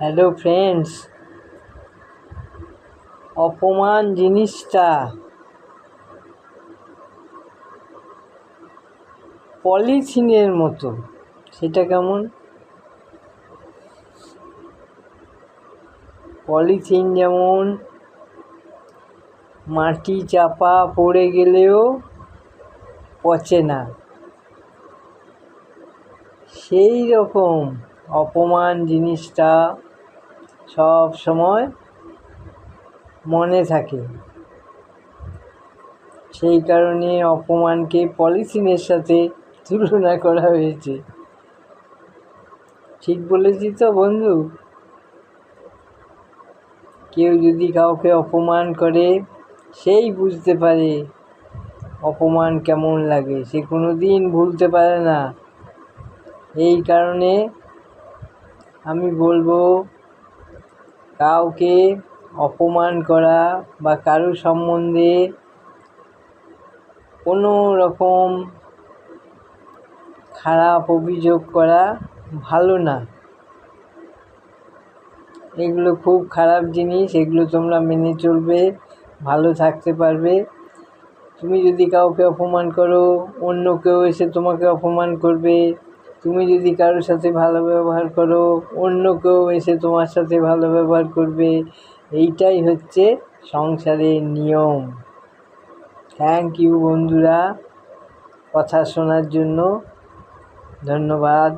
Hello friends, অপমান জিনিসটা পলিথিনের মতো। সেটা কেমন? পলিথিন যেমন মাটি চাপা পড়ে গেলেও পচে না, সেই রকম অপমান জিনিসটা সব সময় মনে থাকে। সেই কারণে অপমানকে পলিথিনের সাথে তুলনা করা হয়েছে। ঠিক বলেছি তো বন্ধু? কেউ যদি কাউকে অপমান করে, সেই বুঝতে পারে অপমান কেমন লাগে। সে কোনো দিন ভুলতে পারে না। এই কারণে আমি বলবো, কাউকে অপমান করা বা কারো সম্বন্ধে কোনো রকম খারাপ অভিযোগ করা ভালো না। এগুলো খুব খারাপ জিনিস। এগুলো তোমরা মেনে চলবে, ভালো থাকতে পারবে। তুমি যদি কাউকে অপমান করো, অন্য কেউ এসে তোমাকে অপমান করবে। তুমি যদি কারোর সাথে ভালো ব্যবহার করো, অন্য কেউ এসে তোমার সাথে ভালো ব্যবহার করবে। এইটাই হচ্ছে সংসারের নিয়ম। থ্যাংক ইউ বন্ধুরা, কথা শোনার জন্য ধন্যবাদ।